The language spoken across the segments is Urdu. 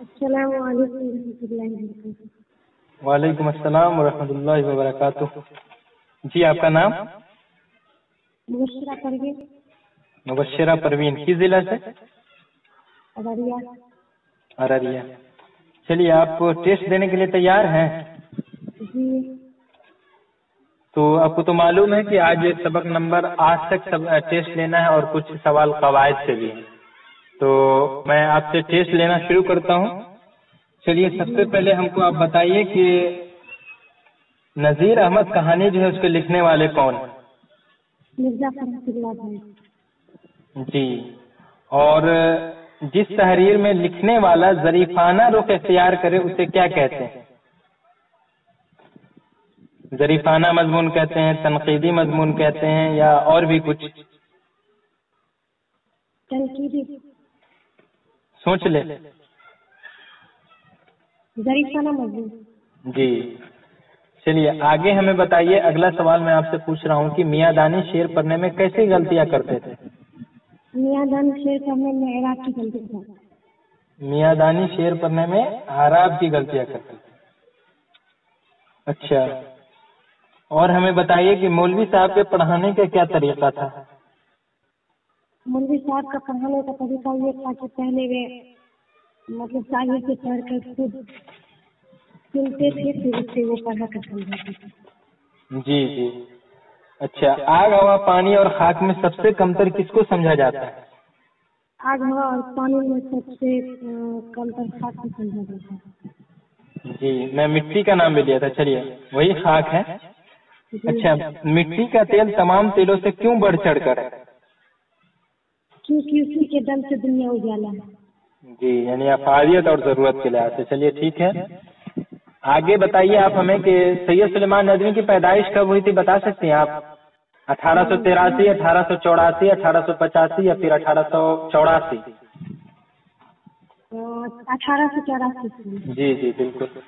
السلام علیکم ورحمۃ اللہ وبرکاتہ۔ وعلیکم السلام ورحمۃ اللہ وبرکاتہ۔ جی آپ کا نام؟ مبشرہ پروین۔ مبشرہ پروین، کس ضلع سے؟ ارریہ۔ ارریہ۔ چلیے آپ ٹیسٹ دینے کے لیے تیار ہیں؟ جی۔ تو آپ کو تو معلوم ہے کہ آج سبق نمبر 8 تک ٹیسٹ لینا ہے اور کچھ سوال قواعد سے بھی ہے، تو میں آپ سے ٹیسٹ لینا شروع کرتا ہوں۔ چلیے سب سے پہلے ہم کو آپ بتائیے کہ نذیر احمد کہانی جو ہے اس کے لکھنے والے کون ہیں؟ مرزا فرحت اللہ بھائی۔ جی، اور جس تحریر میں لکھنے والا ظریفانہ رخ اختیار کرے اسے کیا کہتے ہیں؟ ظریفانہ مضمون کہتے ہیں، تنقیدی مضمون کہتے ہیں، یا اور بھی کچھ؟ تنقیدی۔ سوچ لے۔ ظریفانہ مضمون۔ جی چلیے آگے ہمیں بتائیے، اگلا سوال میں آپ سے پوچھ رہا ہوں کہ میاں دانی شعر پڑھنے میں کیسی غلطیاں کرتے تھے؟ میاں دانی شعر پڑھنے میں اعراب کی غلطی کرتے۔ میاں دانی شعر پڑھنے میں اعراب کی غلطیاں کرتے تھے۔ اچھا، اور ہمیں بتائیے کہ مولوی صاحب کے پڑھانے کا کیا طریقہ تھا؟ مولوی صاحب کا پڑھانے کا طریقہ یہ تھا کہ پہلے وہ مطلب شاعری سے پڑھ کر خود سنتے تھے، پھر اس سے وہ پڑھا کر سمجھاتے تھے۔ جی جی۔ اچھا، آگ، ہوا، پانی اور خاک میں سب سے کمتر کس کو سمجھا جاتا ہے؟ آگ، ہوا اور پانی میں سب سے کمتر خاک کو سمجھا جاتا ہے۔ جی، میں مٹی کا نام بھی لیا تھا، چلیے وہی خاک ہے۔ اچھا، مٹی کا تیل تمام تیلوں سے کیوں بڑھ چڑھ کر ہے؟ کیونکہ اسی کے دم سے دنیا اجالا ہے۔ جی، یعنی افادیت اور ضرورت کے لحاظ سے۔ چلیے ٹھیک ہے، آگے بتائیے آپ ہمیں کہ سید سلیمان ندوی کی پیدائش کب ہوئی تھی، بتا سکتے ہیں آپ؟ 1883، 1884، 1885 یا پھر 1884؟ 1884۔ جی جی بالکل۔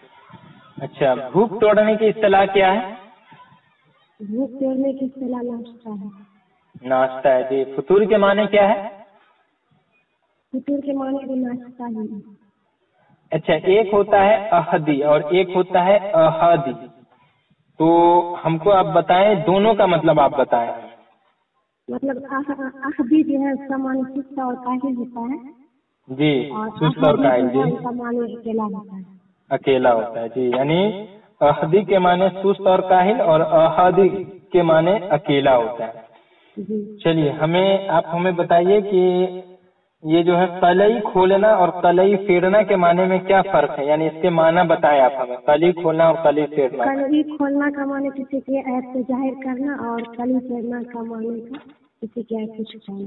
اچھا، بھوک توڑنے کی اصطلاح کیا ہے؟ بھوک توڑنے کی اصطلاح ناشتہ ہے۔ ناشتہ ہے، جی۔ فطور کے معنی کیا ہے؟ فطور کے معنی بھی ناشتہ ہی ہے۔ اچھا، ایک ہوتا ہے احدی اور ایک ہوتا ہے احادی، تو ہم کو آپ بتائیں دونوں کا مطلب آپ بتائیں۔ مطلب احدی جو ہے اس کا معنی سست اور کاہل ہوتا ہے۔ جی، سست اور کاہل، جی، اس کا معنی اکیلا ہوتا ہے۔ اکیلا ہوتا ہے، جی، یعنی احدی کے معنی سست اور کاہل اور احادی کے معنی اکیلا ہوتا ہے۔ جی۔ چلیے آپ ہمیں بتائیے کہ یہ جو ہے قلعی کھولنا اور قلعی پھیرنا کے معنی میں کیا فرق ہے، یعنی اس کے معنی بتائیں آپ ہمیں، قلعی کھولنا اور قلعی پھیرنا۔ قلعی کھولنا کا معنی کسی کے عیب کو ظاہر کرنا اور قلعی پھیرنا کا معنی کسی کے عیب کو چھپانا۔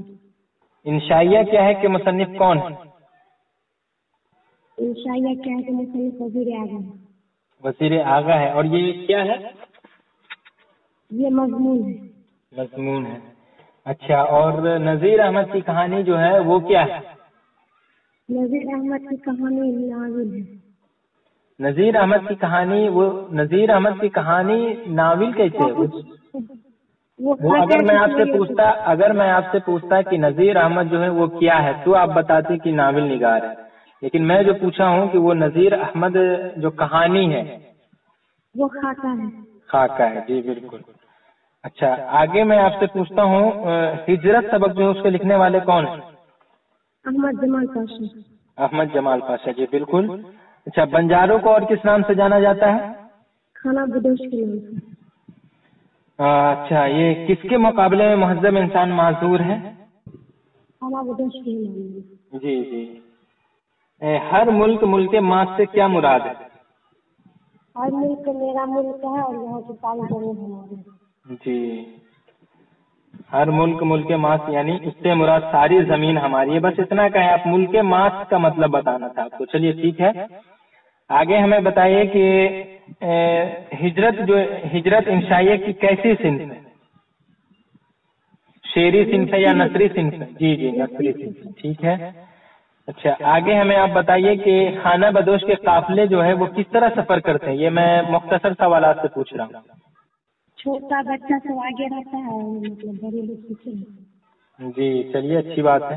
انشائیہ کیا ہے کہ مصنف کون ہے؟ انشائیہ کیا ہے کہ مصنف وزیر اعظم ہے۔ وزیر اعظم ہے، اور یہ کیا ہے؟ یہ مضمون ہے۔ مضمون ہے۔ اچھا، اور نذیر احمد کی کہانی جو ہے وہ کیا ہے؟ نذیر احمد کی کہانی ناول ہے۔ نذیر احمد کی کہانی، وہ نذیر احمد کی کہانی ناول کیسے ہے؟ وہ اگر میں آپ سے پوچھتا کہ نذیر احمد جو ہے وہ کیا ہے تو آپ بتاتے کہ ناول نگار ہے، لیکن میں جو پوچھا ہوں کہ وہ نذیر احمد جو کہانی ہے وہ خاکہ ہے۔ خاکہ ہے، جی بالکل۔ اچھا، آگے میں آپ سے پوچھتا ہوں ہجرت سبق جو ہے اس کے لکھنے والے کون ہیں؟ احمد جمال پاشا۔ احمد جمال پاشا، جی بالکل۔ اچھا، بنجاروں کو اور کس نام سے جانا جاتا ہے؟ خانہ بدوش کے نام سے۔ اچھا، یہ کس کے مقابلے میں مہذب انسان معذور ہے؟ خانہ بدوش کے نام سے۔ جی جی۔ ہر ملک ملک ماس سے کیا مراد ہے؟ ہر ملک میرا ملک ہے اور یہاں کی ساری زمین ہماری۔ جی، ہر ملک ملک ماس یعنی اس سے مراد ساری زمین ہماری ہے، بس اتنا کہیں آپ، ملک ماس کا مطلب بتانا تھا آپ کو۔ چلیے ٹھیک ہے، آگے ہمیں بتائیے کہ ہجرت انشائیہ کی کیسی صنف ہے؟ شعری صنف ہے یا نثری صنف ہے؟ جی جی نثری صنف، ٹھیک ہے۔ اچھا، آگے ہمیں آپ بتائیے کہ خانہ بدوش کے قافلے جو ہے وہ کس طرح سفر کرتے ہیں؟ یہ میں مختصر سوالات سے پوچھ رہا ہوں۔ چھوٹا بچہ سب آگے رہتا ہے اور مطلب بڑے لوگ پیچھے رہتے ہیں۔ جی چلیے، اچھی بات ہے۔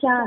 4।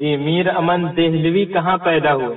جی میر امن دہلوی کہاں پیدا ہوئے؟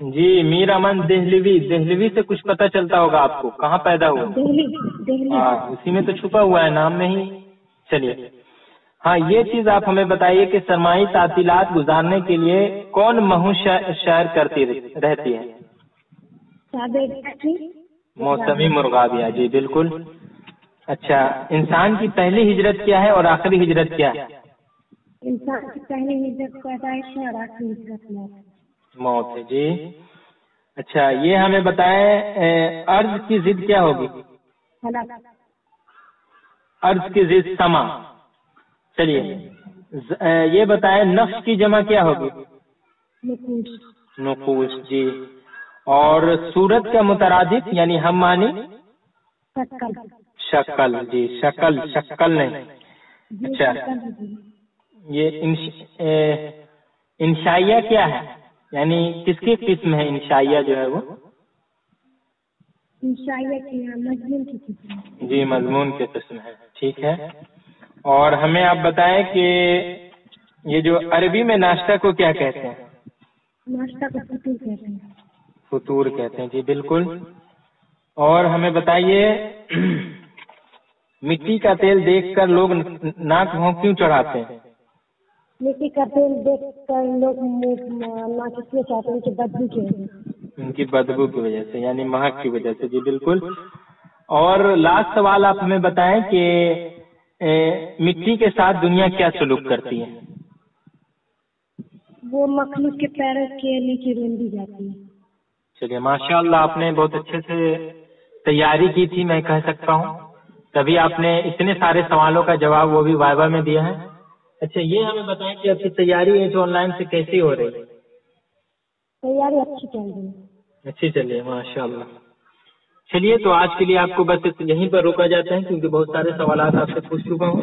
جی میر امن دہلوی، دہلوی سے کچھ پتہ چلتا ہوگا آپ کو، کہاں پیدا ہوئے؟ دہلی ہاں اسی میں تو چھپا ہوا ہے، نام میں ہی۔ چلیے ہاں یہ چیز آپ ہمیں بتائیے کہ سرمائی تعطیلات گزارنے کے لیے کون مہوش شہر کرتی رہتی ہے؟ موسمی مرغابیاں، جی بالکل۔ اچھا انسان کی پہلی ہجرت کیا ہے اور آخری ہجرت کیا ہے؟ انسان کی پہلی ہجرت پیدائش ہے اور آخری ہجرت موت ہے، جی۔ اچھا یہ ہمیں بتائیں ارض کی ضد کیا ہوگی؟ ارض کی ضد سما۔ چلیے یہ بتائیں نقش کی جمع کیا ہوگی؟ نقوش، جی۔ اور صورت کا مترادف یعنی ہم معنی؟ شکل، جی شکل، شکل نہیں۔ اچھا یہ انشائیہ کیا ہے، یعنی کس کی قسم ہے انشائیہ جو ہے وہ؟ مضمون کی قسم، جی مضمون کی قسم ہے، ٹھیک ہے۔ اور ہمیں آپ بتائیں کہ یہ جو عربی میں ناشتہ کو کیا کہتے ہیں؟ ناشتہ کو فطور کہتے ہیں۔ فطور کہتے ہیں، جی بالکل۔ اور ہمیں بتائیے مٹی کا تیل دیکھ کر لوگ ناک بھونک کیوں چڑھاتے ہیں؟ مٹی کا تیل دیکھ کر لوگ ناک اس لیے چاہتے ہیں کہ بدبو کی وجہ سے، ان کی بدبو کی وجہ سے، یعنی مہک کی وجہ سے، جی بالکل۔ اور لاسٹ سوال آپ ہمیں بتائیں کہ مٹی کے ساتھ دنیا کیا سلوک کرتی ہے؟ وہ مخلوق کے پیروں کے نیچے رونڈی جاتی ہے۔ چلیے ماشاء اللہ آپ نے بہت اچھے سے تیاری کی تھی، میں کہہ سکتا ہوں، تبھی آپ نے اتنے سارے سوالوں کا جواب وہ بھی وائبا میں دیا ہے۔ اچھا یہ ہمیں بتائیں کہ آپ کی تیاری ہے جو آن لائن سے کیسی ہو رہی ہے؟ تیاری اچھی چل رہی ہے، اچھی چلیے ماشاء اللہ۔ چلیے تو آج کے لیے آپ کو بس یہیں پر روکا جاتا ہے کیونکہ بہت سارے سوالات آپ سے پوچھ چکا ہوں۔